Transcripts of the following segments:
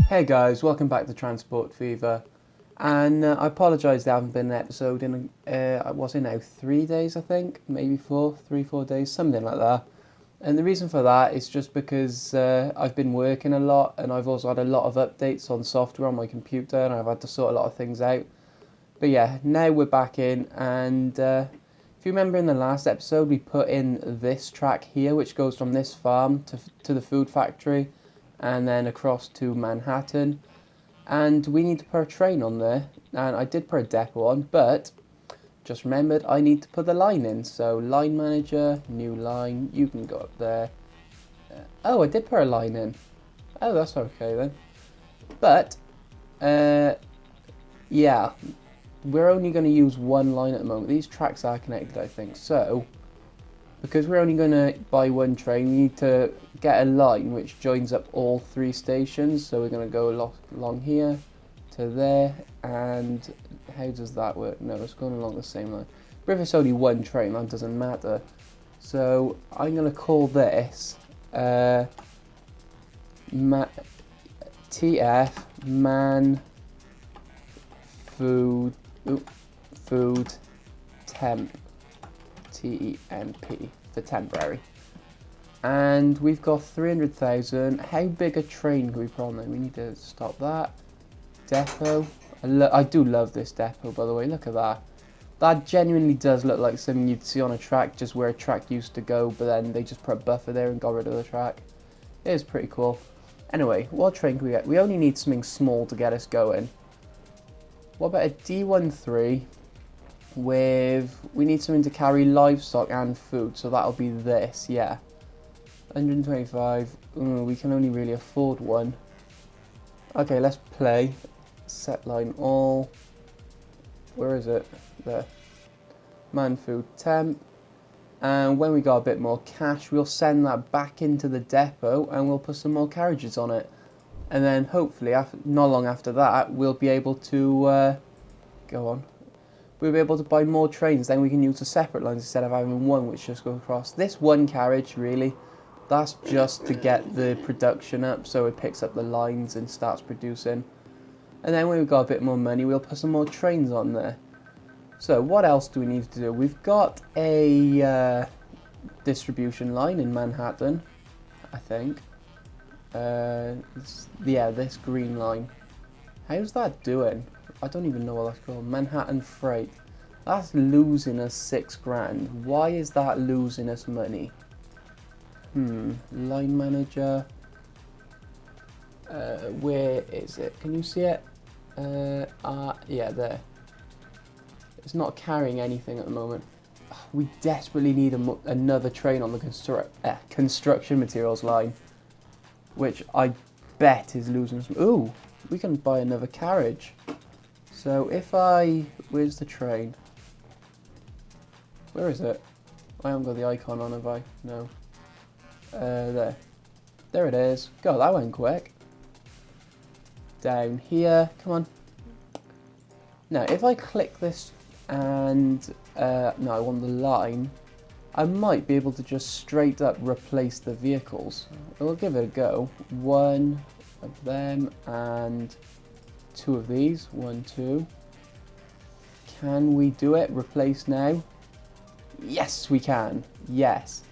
Hey guys, welcome back to Transport Fever, and I apologise there haven't been an episode in, what's it now, 3 days I think, maybe 4 days, something like that. And the reason for that is just because I've been working a lot, and I've also had a lot of updates on software on my computer, and I've had to sort a lot of things out. But yeah, now we're back in, and if you remember in the last episode we put in this track here, which goes from this farm to the food factory, and then across to Manhattan, and we need to put a train on there, and I did put a depot on, but just remembered I need to put the line in. So line manager, new line, you can go up there. Oh, I did put a line in. Oh, that's okay then. But yeah, we're only going to use one line at the moment. These tracks are connected, I think, so because we're only going to buy one train, we need to get a line which joins up all 3 stations. So we're going to go along here to there, and how does that work? No, it's going along the same line. But if it's only one train, that doesn't matter. So I'm going to call this TF Man Food Temp. TEMP for temporary. And we've got 300,000. How big a train can we put on there? We need to stop that. Depot. I do love this depot, by the way. Look at that. That genuinely does look like something you'd see on a track, just where a track used to go, but then they just put a buffer there and got rid of the track. It is pretty cool. Anyway, what train can we get? We only need something small to get us going. What about a D13? We need something to carry livestock and food, so that'll be this, yeah. 125, we can only really afford one. Okay, let's play. Set line all. Where is it? There. Man food temp. And when we got a bit more cash, we'll send that back into the depot and we'll put some more carriages on it. And then hopefully, not long after that, we'll be able to, go on. We'll be able to buy more trains, then we can use the separate lines instead of having one which just goes across. This one carriage, really, that's just to get the production up, so it picks up the lines and starts producing. And then when we've got a bit more money, we'll put some more trains on there. So what else do we need to do? We've got a distribution line in Manhattan, I think. Yeah, this green line. How's that doing? I don't even know what that's called. Manhattan Freight. That's losing us 6 grand. Why is that losing us money? Line manager. Where is it? Can you see it? Yeah, there. It's not carrying anything at the moment. We desperately need another train on the construction materials line, which I bet is losing us. Ooh, we can buy another carriage. So if where's the train? Where is it? I haven't got the icon on, have I? No. There. There it is. God, that went quick. Down here, come on. Now, if I click this and, no, I want the line, I might be able to just straight up replace the vehicles. We'll give it a go. 1 of them and 2 of these. 1, 2. Can we do it? Replace now? Yes, we can. Yes.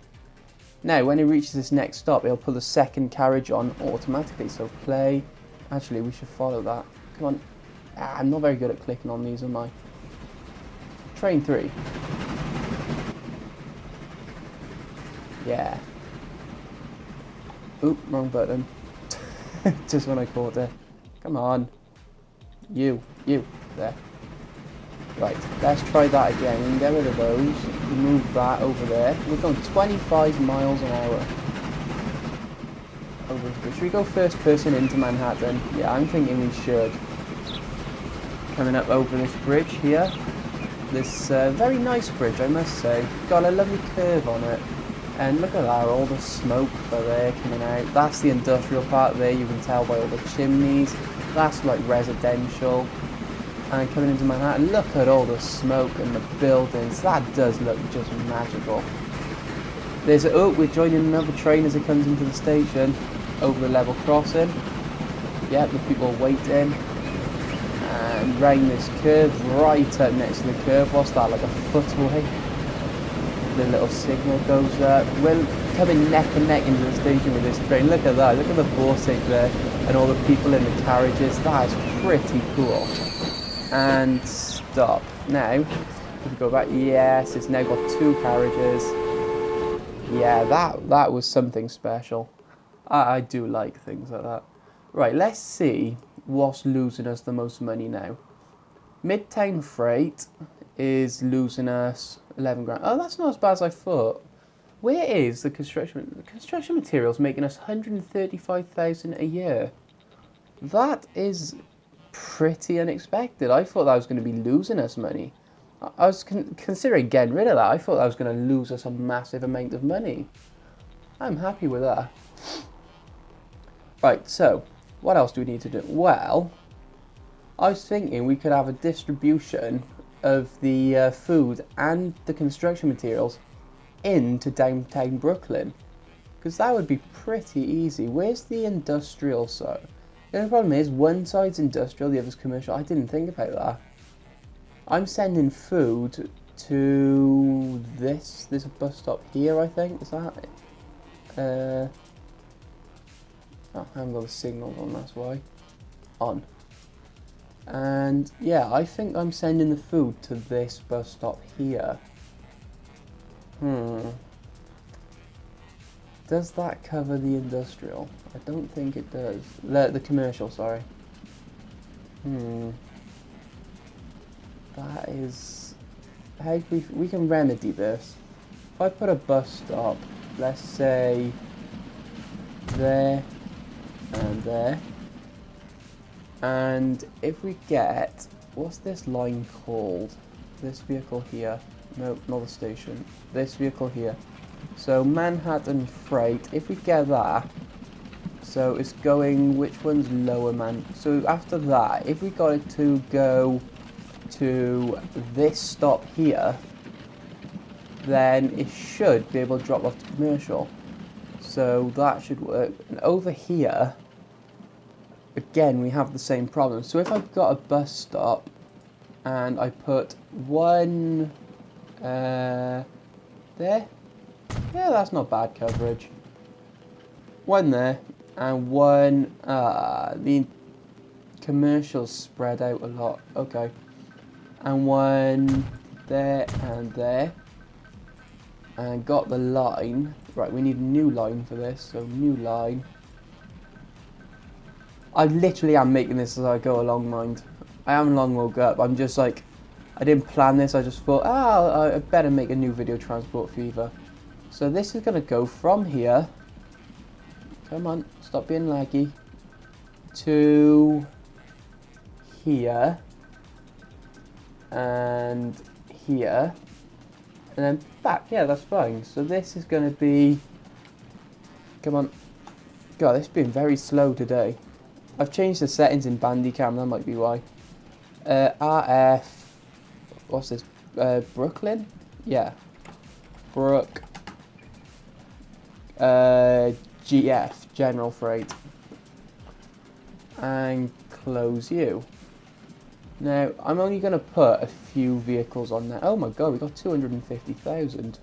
Now, when it reaches this next stop, it'll put the second carriage on automatically. So play. Actually, we should follow that. Come on. I'm not very good at clicking on these, am I? Train 3. Yeah. Oop, wrong button. Just when I caught it. Come on. You, there. Right, let's try that again. We can get rid of those. Move that over there. We're going 25 miles an hour. Should we go first person into Manhattan? Yeah, I'm thinking we should. Coming up over this bridge here. This very nice bridge, I must say. Got a lovely curve on it. And look at that, all the smoke there coming out. That's the industrial part there, you can tell by all the chimneys. That's like residential. And coming into Manhattan, look at all the smoke and the buildings. That does look just magical. We're joining another train as it comes into the station over the level crossing. Yeah, the people are waiting. And round this curve, right up next to the curve. What's that, like a foot away? The little signal goes up. We're coming neck and neck into the station with this train. Look at that. Look at the Vortex there and all the people in the carriages. That is pretty cool. And stop. Now, if we go back, yes, it's now got 2 carriages. Yeah, that was something special. I do like things like that. Right, let's see what's losing us the most money now. Midtown Freight is losing us 11 grand. Oh, that's not as bad as I thought. Where is the construction materials making us 135,000 a year? That is pretty unexpected. I thought that was going to be losing us money. I was considering getting rid of that. I thought that was going to lose us a massive amount of money. I'm happy with that. Right, so what else do we need to do? Well, I was thinking we could have a distribution of the food and the construction materials into downtown Brooklyn, because that would be pretty easy. Where's the industrial side? The only problem is one side's industrial, the other's commercial. I didn't think about that. I'm sending food to this. There's a bus stop here, I think. Is that? Oh, I haven't got the signals on. That's why. On. And yeah, I think I'm sending the food to this bus stop here. Does that cover the industrial? I don't think it does. The commercial, sorry. That is... How we can remedy this. If I put a bus stop, let's say there and there. And if we get... What's this line called? This vehicle here. No, not the station. This vehicle here. So Manhattan Freight, if we get that, so it's going, which one's lower man? So after that, if we got it to go to this stop here, then it should be able to drop off to commercial. So that should work. And over here, again, we have the same problem. So if I've got a bus stop and I put one there, yeah, that's not bad coverage. One there and one, the commercials spread out a lot. Okay. And one there and there. And got the line. Right, we need a new line for this. So new line. I literally am making this as I go along, mind. I haven't long woke up. I'm just like, I didn't plan this. I just thought, I better make a new video transport fever. So this is going to go from here. Come on, stop being laggy. To here. And here. And then back. Yeah, that's fine. So this is going to be... Come on. God, this has been very slow today. I've changed the settings in Bandicam, that might be why. RF, what's this? Brooklyn? Yeah. GF, General Freight. And close you. Now, I'm only going to put a few vehicles on there. Oh my god, we got 250,000.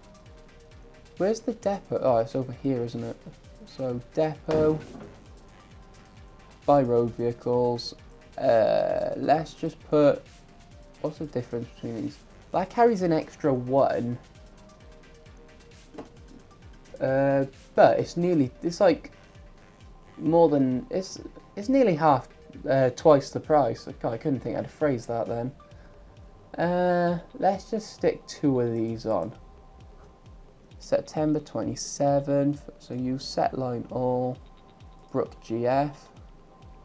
Where's the depot? Oh, it's over here, isn't it? So, depot. By road vehicles. Let's just put... What's the difference between these? That carries an extra 1. But it's nearly... It's like... More than... It's nearly half... twice the price. God, I couldn't think I'd phrase that then. Let's just stick 2 of these on. September 27th. So use set line all. Brook GF.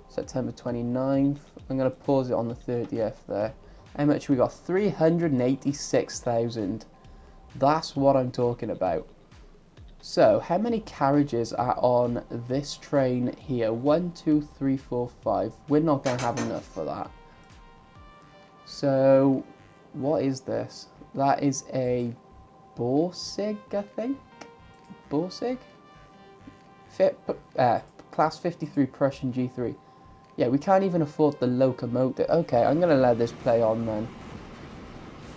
September 29th. I'm going to pause it on the 30th there. How much we got? 386,000. That's what I'm talking about. So, how many carriages are on this train here? 1, 2, 3, 4, 5. We're not going to have enough for that. So, what is this? That is a Borsig, I think? Borsig? Class 53 Prussian G3. Yeah, we can't even afford the locomotive. Okay, I'm going to let this play on then.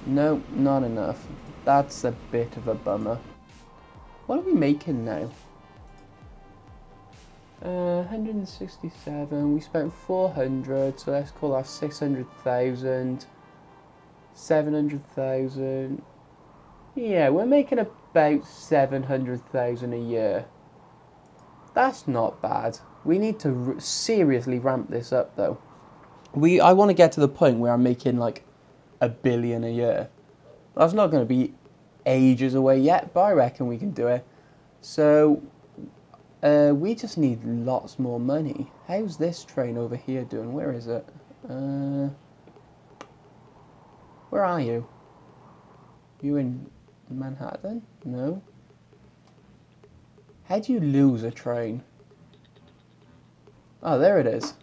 No, not enough. That's a bit of a bummer. What are we making now? 167. We spent 400, so let's call that 600,000. 700,000. Yeah, we're making about 700,000 a year. That's not bad. We need to seriously ramp this up though. I want to get to the point where I'm making like $1 billion a year. That's not going to be ages away yet, but I reckon we can do it. So we just need lots more money. How's this train over here doing? Where is it? Where are you? You in Manhattan? No. How do you lose a train? Oh, there it is.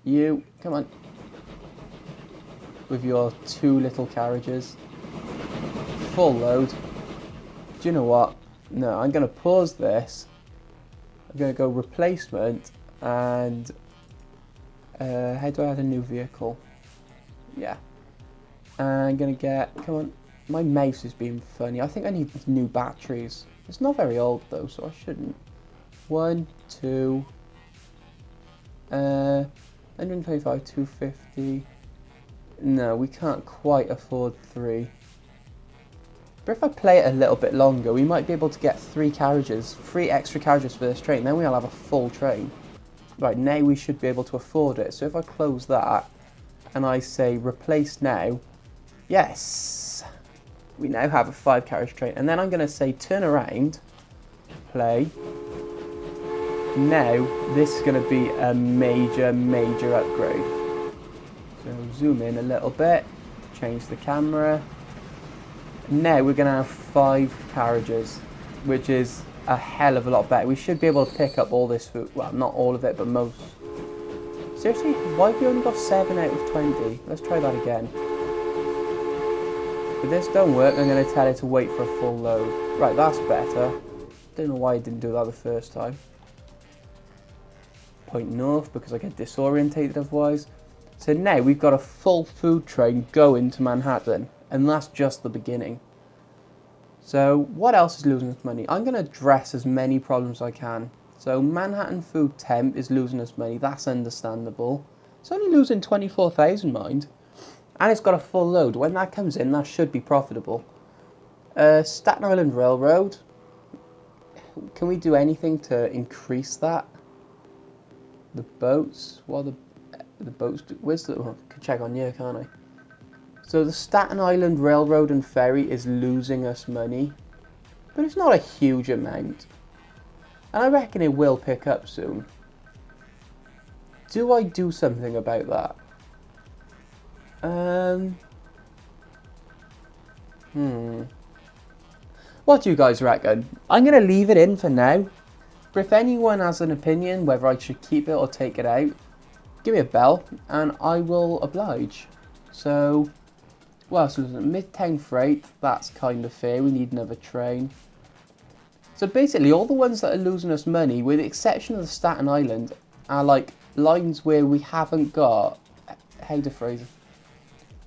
You, come on. With your 2 little carriages. Full load. Do you know what? No, I'm going to pause this. I'm going to go replacement and how do I add a new vehicle? Yeah. I'm going to get, come on, my mouse is being funny. I think I need new batteries. It's not very old though, so I shouldn't. 1, 2, 125, 250. No, we can't quite afford 3. But if I play it a little bit longer, we might be able to get 3 carriages, 3 extra carriages for this train. Then we'll have a full train. Right, now we should be able to afford it. So if I close that and I say replace now, yes, we now have a 5 carriage train. And then I'm going to say turn around, play. Now this is going to be a major upgrade. So zoom in a little bit, change the camera. Now we're going to have 5 carriages, which is a hell of a lot better. We should be able to pick up all this food. Well, not all of it, but most. Seriously, why have we only got 7 out of 20? Let's try that again. If this don't work, I'm going to tell it to wait for a full load. Right, that's better. Don't know why I didn't do that the first time. Point north, because I get disorientated otherwise. So now we've got a full food train going to Manhattan. And that's just the beginning. So what else is losing us money? I'm going to address as many problems as I can. So Manhattan Food Temp is losing us money. That's understandable. It's only losing 24,000, mind. And it's got a full load. When that comes in, that should be profitable. Staten Island Railroad. Can we do anything to increase that? The boats. What are the boats do? Where's the... Oh, I can check on here, can't I? So the Staten Island Railroad and Ferry is losing us money, but it's not a huge amount. And I reckon it will pick up soon. Do I do something about that? What do you guys reckon? I'm going to leave it in for now. But if anyone has an opinion whether I should keep it or take it out, give me a bell and I will oblige. So... Well, so Midtown Freight, that's kind of fair. We need another train. So basically, all the ones that are losing us money, with the exception of the Staten Island, are like lines where we haven't got... How to phrase it?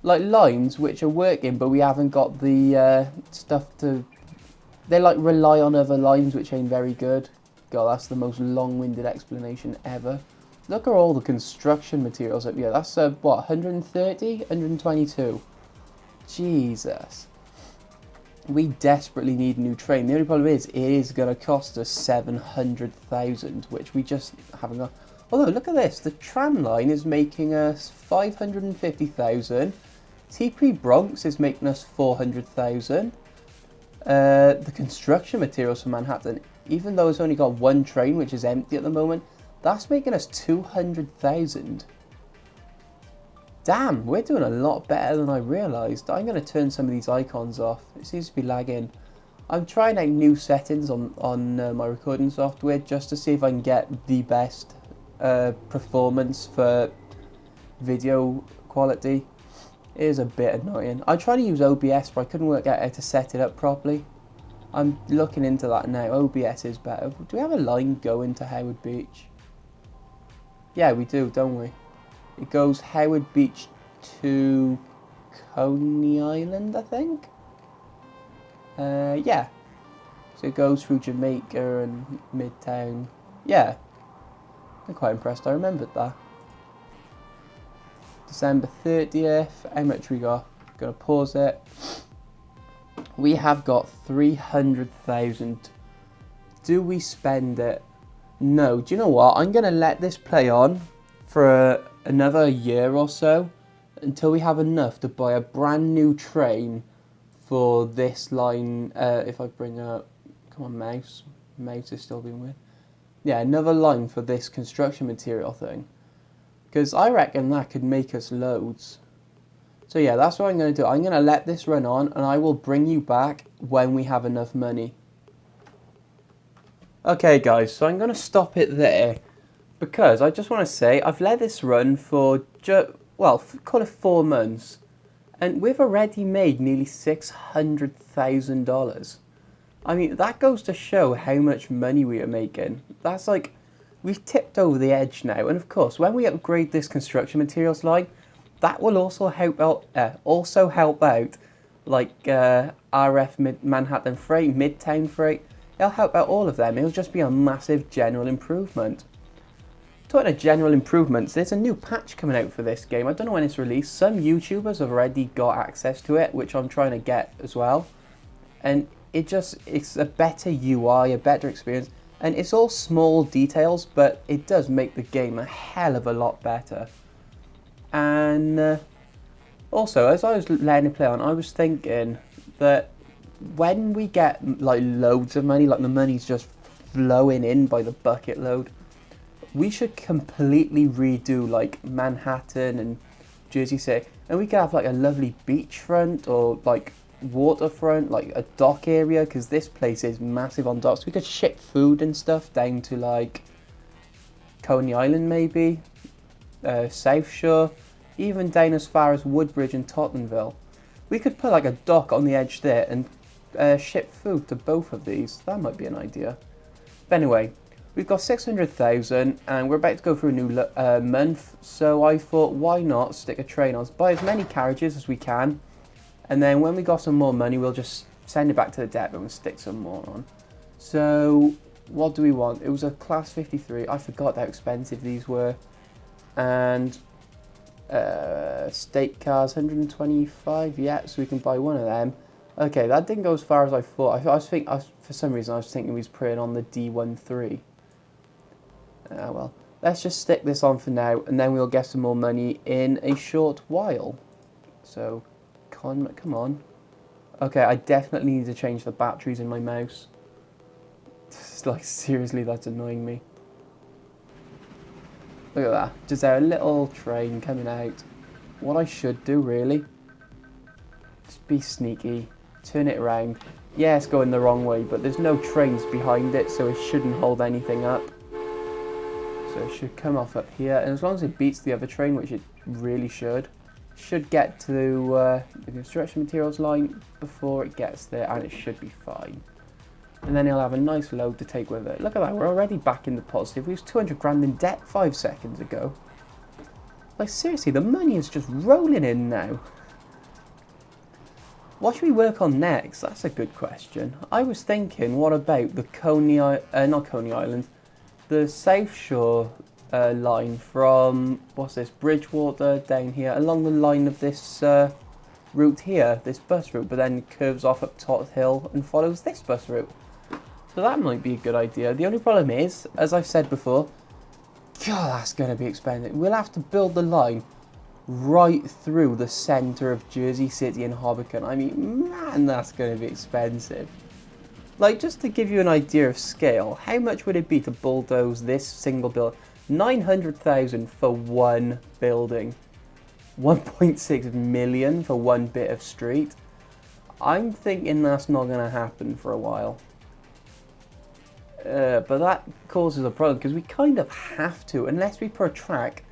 Like lines which are working, but we haven't got the stuff to... They like rely on other lines which ain't very good. God, that's the most long-winded explanation ever. Look at all the construction materials up here. That's, what, 130? 122? Jesus. We desperately need a new train. The only problem is, it is going to cost us 700,000, which we just haven't got. Although, look at this. The tram line is making us 550,000. TP Bronx is making us 400,000. The construction materials for Manhattan, even though it's only got 1 train, which is empty at the moment, that's making us 200,000. Damn, we're doing a lot better than I realised. I'm going to turn some of these icons off. It seems to be lagging. I'm trying out new settings on my recording software just to see if I can get the best performance for video quality. It is a bit annoying. I tried to use OBS, but I couldn't work out how to set it up properly. I'm looking into that now. OBS is better. Do we have a line going to Howard Beach? Yeah, we do, don't we? It goes Howard Beach to Coney Island, I think? Yeah. So it goes through Jamaica and Midtown. Yeah. I'm quite impressed, I remembered that. December 30th. How much we got? Gonna pause it. We have got 300,000. Do we spend it? No. Do you know what? I'm gonna let this play on for another year or so until we have enough to buy a brand new train for this line. If I bring up, come on, mouse is still being weird. Yeah, another line for this construction material thing, because I reckon that could make us loads. So yeah, that's what I'm going to do. I'm going to let this run on, and I will bring you back when we have enough money. Okay guys, so I'm going to stop it there, because I just want to say, I've let this run for, well, call it 4 months, and we've already made nearly $600,000. I mean, that goes to show how much money we are making. That's like, we've tipped over the edge now, and of course, when we upgrade this construction materials line, that will also help out, like RF Manhattan Freight, Midtown Freight. It'll help out all of them. It'll just be a massive general improvement. Talking of general improvements, there's a new patch coming out for this game. I don't know when it's released. Some YouTubers have already got access to it, which I'm trying to get as well. And it's a better UI, a better experience. And it's all small details, but it does make the game a hell of a lot better. And also, as I was letting it play on, I was thinking that when we get like loads of money, like the money's just flowing in by the bucket load, we should completely redo like Manhattan and Jersey City, and we could have like a lovely beachfront or like waterfront, like a dock area, because this place is massive on docks. We could ship food and stuff down to like Coney Island, maybe South Shore, even down as far as Woodbridge and Tottenville. We could put like a dock on the edge there and ship food to both of these. That might be an idea. But anyway, we've got 600,000 and we're about to go through a new month, so I thought, why not stick a train on, buy as many carriages as we can, and then when we got some more money, we'll just send it back to the depot and stick some more on. So what do we want? It was a class 53. I forgot how expensive these were. And state cars, 125. Yeah, so we can buy one of them. Okay, that didn't go as far as I thought. For some reason I was thinking we was putting on the D13. Well, let's just stick this on for now, and then we'll get some more money in a short while. So, come on. Okay, I definitely need to change the batteries in my mouse. It's like, seriously, that's annoying me. Look at that. Just there, a little train coming out. What I should do, really, just be sneaky. Turn it around. Yeah, it's going the wrong way, but there's no trains behind it, so it shouldn't hold anything up. So it should come off up here, and as long as it beats the other train, which it really should get to the construction materials line before it gets there, and it should be fine. And then he'll have a nice load to take with it. Look at that, we're already back in the positive. We was 200 grand in debt 5 seconds ago. Like, seriously, the money is just rolling in now. What should we work on next? That's a good question. I was thinking, what about the not Coney Island, the South Shore line from, what's this, Bridgewater down here, along the line of this route here, this bus route, but then curves off up Tot Hill and follows this bus route. So that might be a good idea. The only problem is, as I've said before, God, that's going to be expensive. We'll have to build the line right through the centre of Jersey City and Hobbiton. I mean, man, that's going to be expensive. Like, just to give you an idea of scale, how much would it be to bulldoze this single building? 900,000 for one building. 1.6 million for one bit of street. I'm thinking that's not going to happen for a while. But that causes a problem, because we kind of have to, unless we put a track.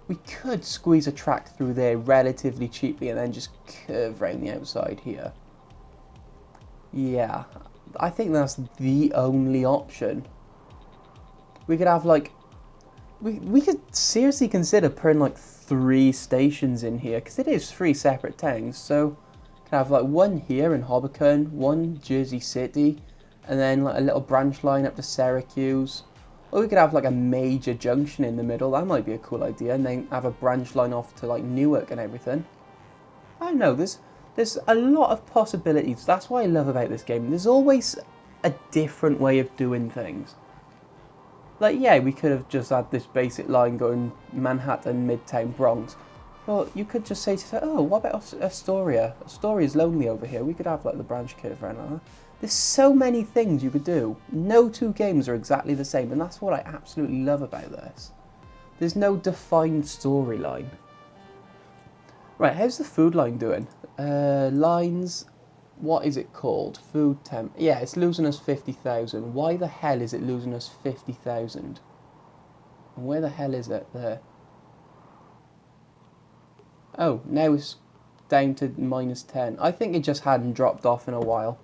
We could squeeze a track through there relatively cheaply and then just curve around the outside here. Yeah, I think that's the only option. We could have like We could seriously consider putting like 3 stations in here, because it is 3 separate towns. So we could have like one here in Hobbiton, one Jersey City, and then like a little branch line up to Syracuse. Or we could have like a major junction in the middle. That might be a cool idea, and then have a branch line off to like Newark and everything. I don't know, there's a lot of possibilities. That's what I love about this game. There's always a different way of doing things. Like, yeah, we could have just had this basic line going Manhattan, Midtown, Bronx. Well, you could just say to yourself, oh, what about Astoria? Astoria's lonely over here. We could have, like, the branch curve around like that. There's so many things you could do. No 2 games are exactly the same, and that's what I absolutely love about this. There's no defined storyline. Right, how's the food line doing? Lines... What is it called? Food temp. Yeah, it's losing us 50,000. Why the hell is it losing us 50,000? And where the hell is it? There. Oh, now it's down to -10. I think it just hadn't dropped off in a while.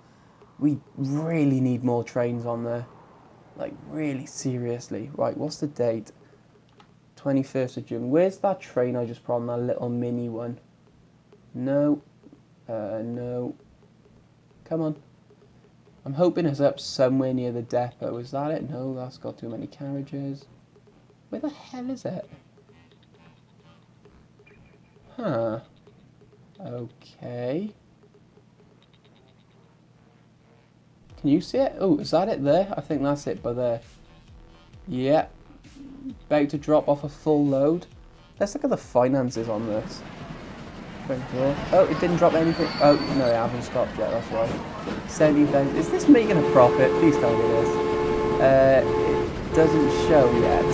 We really need more trains on there. Like, really seriously. Right, what's the date? 21st of June. Where's that train I just put on, that little mini one? No. No. Come on. I'm hoping it's up somewhere near the depot. Is that it? No, that's got too many carriages. Where the hell is it? Huh. Okay. Can you see it? Oh, is that it there? I think that's it by there. Yeah. About to drop off a full load. Let's look at the finances on this. Oh, it didn't drop anything. Oh, no, it hasn't stopped yet, that's why. 70,000. Is this making a profit? Please tell me it is. It doesn't show yet.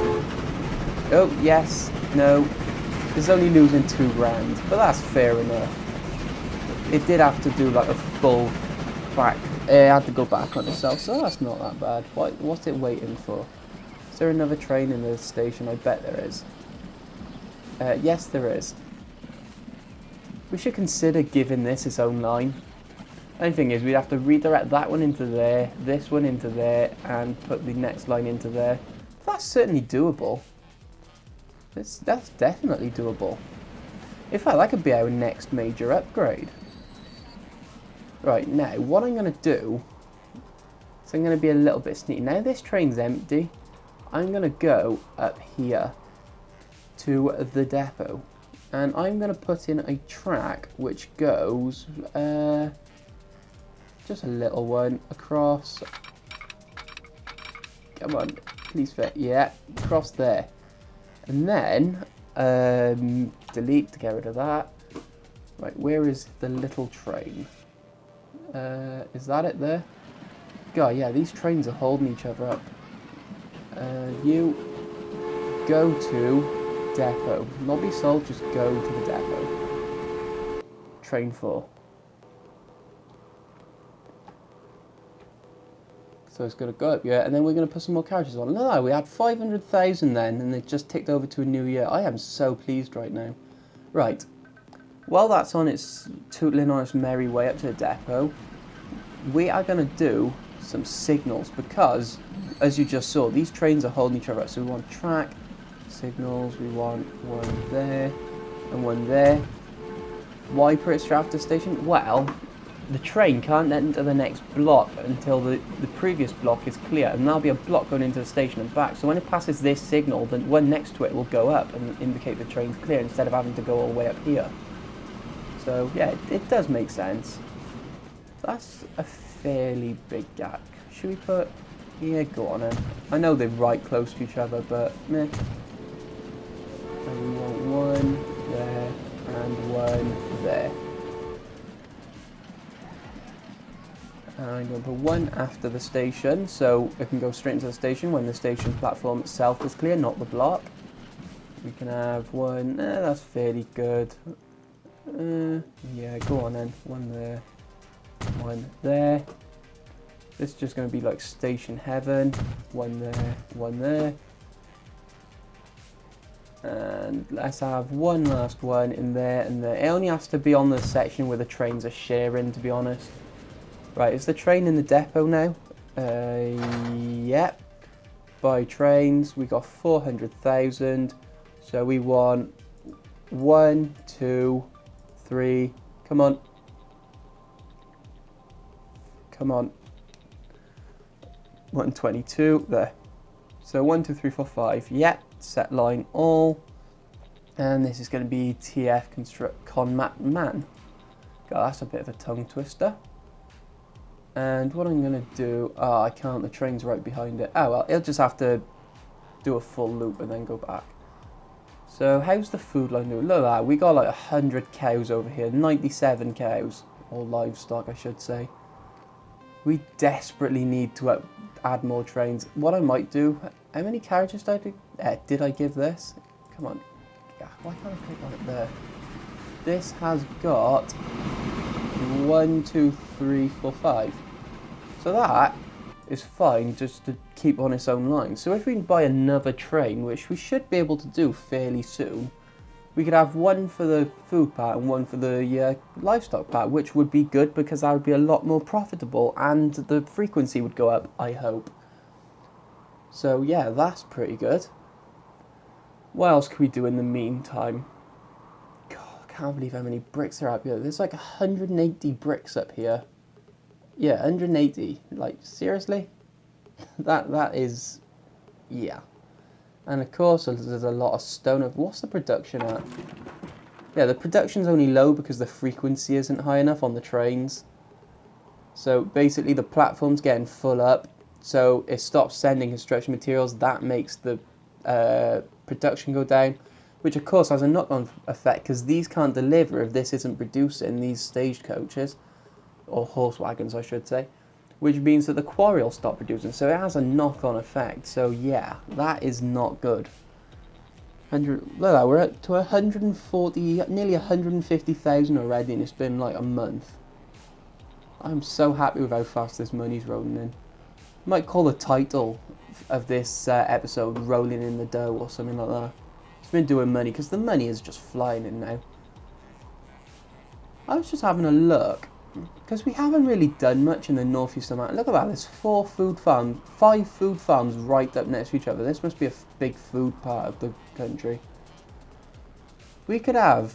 Oh, yes. No. It's only losing 2 grand, but that's fair enough. It did have to do like a full back. It had to go back on itself, so that's not that bad. What's it waiting for? Is there another train in the station? I bet there is. Yes, there is. We should consider giving this its own line. The only thing is, we'd have to redirect that one into there, this one into there, and put the next line into there. That's certainly doable. That's definitely doable. In fact, that could be our next major upgrade. Right, now, what I'm going to do is I'm going to be a little bit sneaky. Now this train's empty, I'm going to go up here to the depot. And I'm going to put in a track which goes, just a little one, across, come on, please fit, yeah, across there. And then, delete to get rid of that. Right, where is the little train? Is that it there? God, yeah, these trains are holding each other up. You go to depot. Not be sold, just go to the depot. Train 4. So it's going to go up, yeah, and then we're going to put some more carriages on. No, we had 500,000 then, and it just ticked over to a new year. I am so pleased right now. Right. While that's on its tootling on its merry way up to the depot, we are going to do some signals because, as you just saw, these trains are holding each other up. So we want track, signals, we want one there and one there. Why put it straight after the station? Well, the train can't enter the next block until the previous block is clear, and there'll be a block going into the station and back. So when it passes this signal, the one next to it will go up and indicate the train's clear instead of having to go all the way up here. So yeah, it does make sense. That's a fairly big gap. Should we put... yeah, go on then. I know they're right close to each other, but meh. And we want one there and one there. And I'm going to put one after the station, so it can go straight into the station when the station platform itself is clear, not the block. We can have one, that's fairly good. Yeah, go on then. One there, one there. This is just going to be like station heaven. One there, one there. And let's have one last one in there and there. It only has to be on the section where the trains are sharing, to be honest. Right, is the train in the depot now? Yep. buy trains. We got 400,000. So we want 1, 2, 3. Come on. Come on. 122. There. So 1, 2, 3, 4, 5. Yep. Set line all. And this is going to be TF Construct Conmat Man. God, that's a bit of a tongue twister. And what I'm going to do... Oh, I can't. The train's right behind it. Oh, well, it'll just have to do a full loop and then go back. So, how's the food line doing? Look at that. We got like 100 cows over here. 97 cows. Or livestock, I should say. We desperately need to add more trains. What I might do... How many carriages did I give this? Come on. Why can't I click on it there? This has got 1, 2, 3, 4, 5. So that is fine just to keep on its own line. So if we can buy another train, which we should be able to do fairly soon, we could have one for the food part and one for the livestock part, which would be good because that would be a lot more profitable and the frequency would go up, I hope. So yeah, that's pretty good. What else can we do in the meantime? God, I can't believe how many bricks are up here. There's like 180 bricks up here. Yeah, 180. Like, seriously? that is... Yeah. And of course, there's a lot of stone. What's the production at? Yeah, the production's only low because the frequency isn't high enough on the trains. So basically, the platform's getting full up. So it stops sending construction materials. That makes the production go down, which of course has a knock-on effect because these can't deliver if this isn't producing, these stagecoaches, or horse wagons I should say, which means that the quarry will stop producing, so it has a knock-on effect. So yeah, that is not good. Look at that, we're up to 140, nearly 150,000 already, and it's been like a month. I'm so happy with how fast this money's rolling in. Might call the title of this episode Rolling in the Dough or something like that. It's been doing money because the money is just flying in now. I was just having a look because we haven't really done much in the northeast of Mountain. Look at that, there's 5 food farms right up next to each other. This must be a big food part of the country. We could have...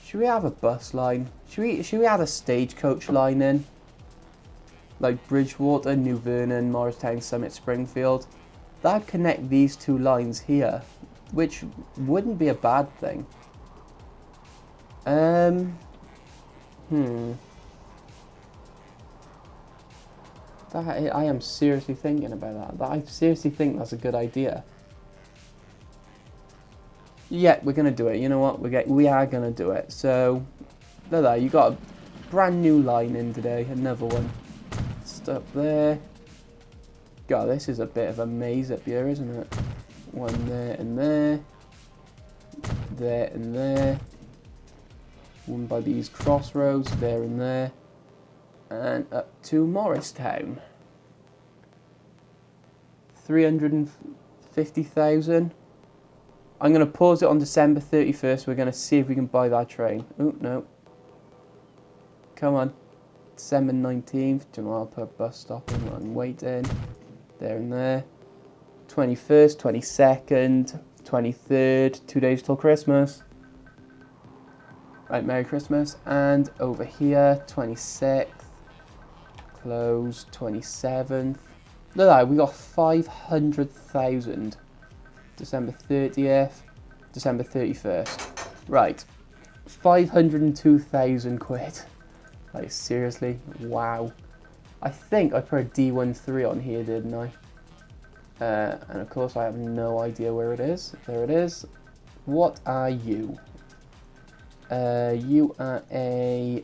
Should we have a bus line? Should we add a stagecoach line in? Like Bridgewater, New Vernon, Morristown, Summit, Springfield. That would connect these 2 lines here, which wouldn't be a bad thing. I am seriously thinking about that. I seriously think that's a good idea. Yeah, we're gonna do it. You know what? We are gonna do it. So, there, you got a brand new line in today. Another one. Up there. God, this is a bit of a maze up here, isn't it? One there and there. There and there. One by these crossroads, there and there. And up to Morristown. 350,000. I'm going to pause it on December 31st. We're going to see if we can buy that train. Oh, no. Come on. December 19th, do you know what, I'll put a bus stop in and waiting. There and there. 21st, 22nd, 23rd, 2 days till Christmas. Right, Merry Christmas. And over here, 26th, close, 27th. Look at that, we got 500,000. December 30th, December 31st. Right, 502,000 quid. Like, seriously? Wow. I think I put a D13 on here, didn't I? And of course I have no idea where it is. There it is. What are you? You are a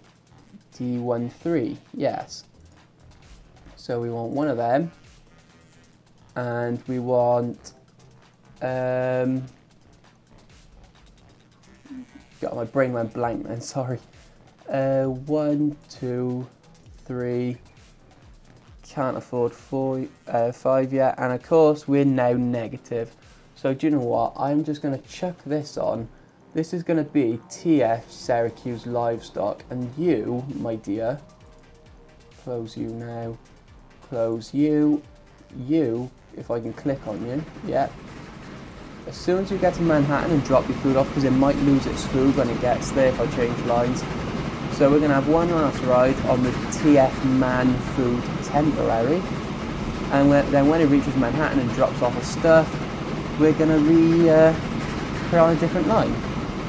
D13. Yes. So we want one of them. And we want... God, my brain went blank then, sorry. 1, 2, 3, can't afford 5 yet, and of course we're now negative. So do you know what, I'm just going to chuck this on. This is going to be TF Syracuse Livestock, and you, my dear, close you now, close you, you, if I can click on you, yeah. As soon as you get to Manhattan and drop your food off, because it might lose its food when it gets there if I change lines. So we're going to have one last ride on the TF Man Food Temporary. And then when it reaches Manhattan and drops off its stuff, we're going to put on a different line.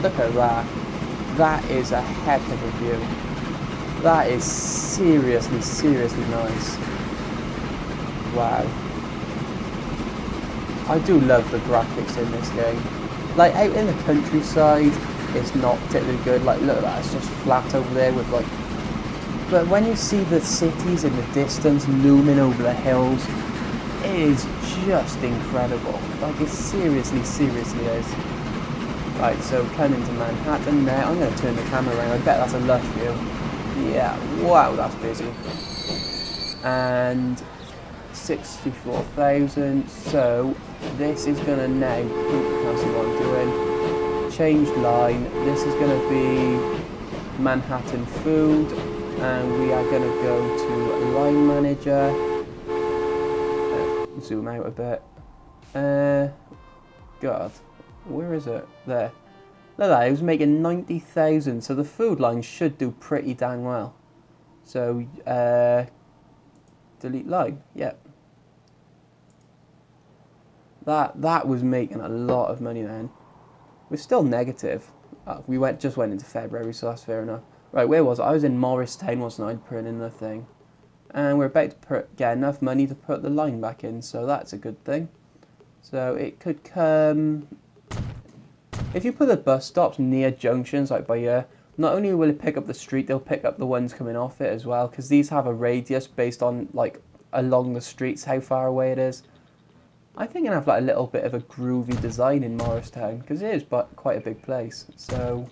Look at that. That is a heck of a view. That is seriously, seriously nice. Wow. I do love the graphics in this game. Like, out in the countryside, it's not particularly good. Like, look at that, it's just flat over there with, like... But when you see the cities in the distance looming over the hills, it is just incredible. Like, it seriously, seriously is. Right, so coming to Manhattan there. I'm going to turn the camera around. I bet that's a lush view. Yeah, wow, that's busy. And 64,000. So this is going to now... Can't see what I'm doing. Change line. This is going to be Manhattan Food. And we are going to go to Line Manager. Zoom out a bit. God, where is it? There. Look at that, it was making 90,000, so the food line should do pretty dang well. So, delete line, yep. That was making a lot of money then. We're still negative. We just went into February, so that's fair enough. Right, where was I? I was in Morristown, wasn't I, putting in the thing. And we're about to get enough money to put the line back in, so that's a good thing. So it could come... If you put the bus stops near junctions, like by here, not only will it pick up the street, they'll pick up the ones coming off it as well, because these have a radius based on, like, along the streets, how far away it is. I think I have, like, a little bit of a groovy design in Morristown, because it is quite a big place, so...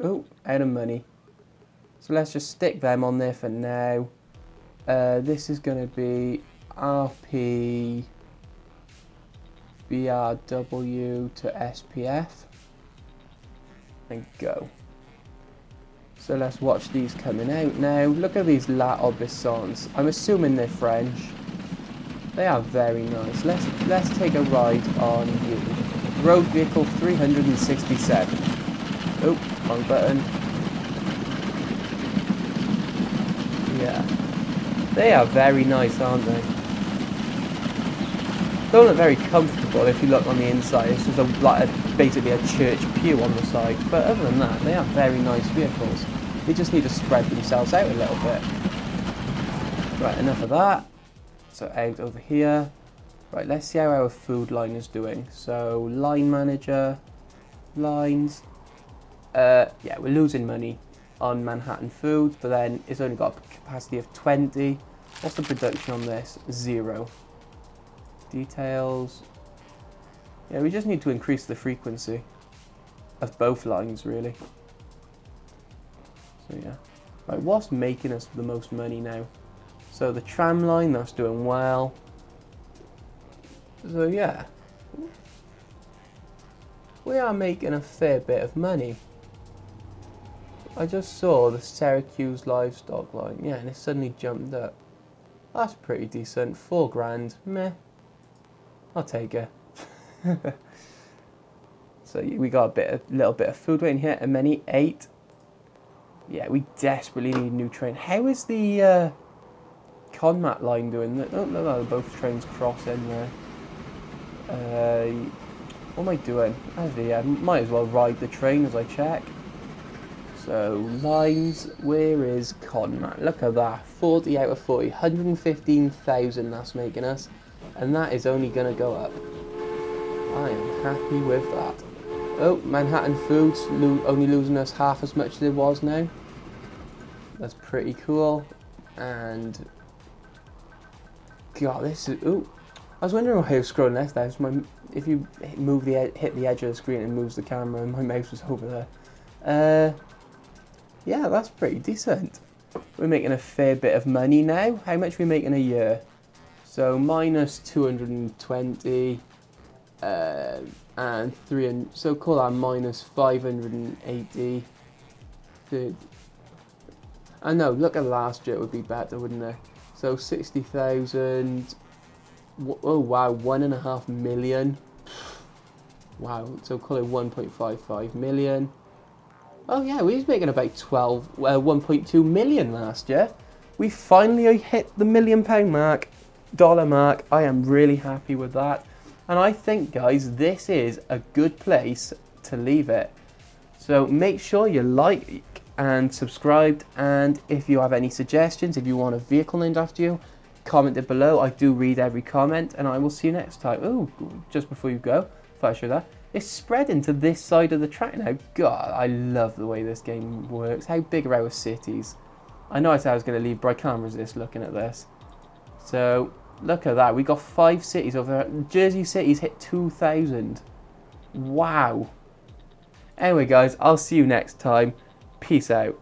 Oh, out of money. So let's just stick them on there for now. This is going to be RP BRW to SPF. And go. So let's watch these coming out now. Look at these La Aubissons. I'm assuming they're French. They are very nice. Let's take a ride on you. Road vehicle 367. Oh, wrong button. Yeah. They are very nice, aren't they? Don't look very comfortable if you look on the inside. It's just basically a church pew on the side. But other than that, they are very nice vehicles. They just need to spread themselves out a little bit. Right, enough of that. So out over here. Right, let's see how our food line is doing. So line manager, lines. Yeah, we're losing money on Manhattan Food, but then it's only got a capacity of 20. What's the production on this? 0. Details. Yeah, we just need to increase the frequency of both lines, really. So yeah. Right, what's making us the most money now? So the tram line, that's doing well. So yeah. We are making a fair bit of money. I just saw the Syracuse livestock line, yeah, and it suddenly jumped up. That's pretty decent. 4 grand, meh. I'll take it. So we got a little bit of food in here. And many 8. Yeah, we desperately need a new train. How is the Conmat line doing? No, both trains crossing there. What am I doing? Actually, I might as well ride the train as I check. So, lines, where is Conmat? Look at that, 40 out of 40, 115,000 that's making us. And that is only going to go up. I am happy with that. Oh, Manhattan Foods only losing us half as much as it was now. That's pretty cool. And God, this is... Ooh. I was wondering why I was scrolling left there. If you hit the edge of the screen, it moves the camera, and my mouse was over there. Yeah, that's pretty decent. We're making a fair bit of money now. How much are we making a year? So minus 220, and 300. So call that minus 580. I know. Look at last year. It would be better, wouldn't it? So 60,000. Oh wow, 1.5 million. Wow, so call it 1.55 million. Oh yeah, we was making about 1.2 million last year. We finally hit the £1 million dollar mark. I am really happy with that. And I think, guys, this is a good place to leave it. So make sure you like and subscribed. And if you have any suggestions, if you want a vehicle named after you, comment it below. I do read every comment, and I will see you next time. Oh, just before you go, if I show that, it's spreading to this side of the track now. God, I love the way this game works. How big are our cities? I know I said I was going to leave, but I can't resist looking at this. So, look at that. We got 5 cities over there. Jersey City's hit 2,000. Wow. Anyway, guys, I'll see you next time. Peace out.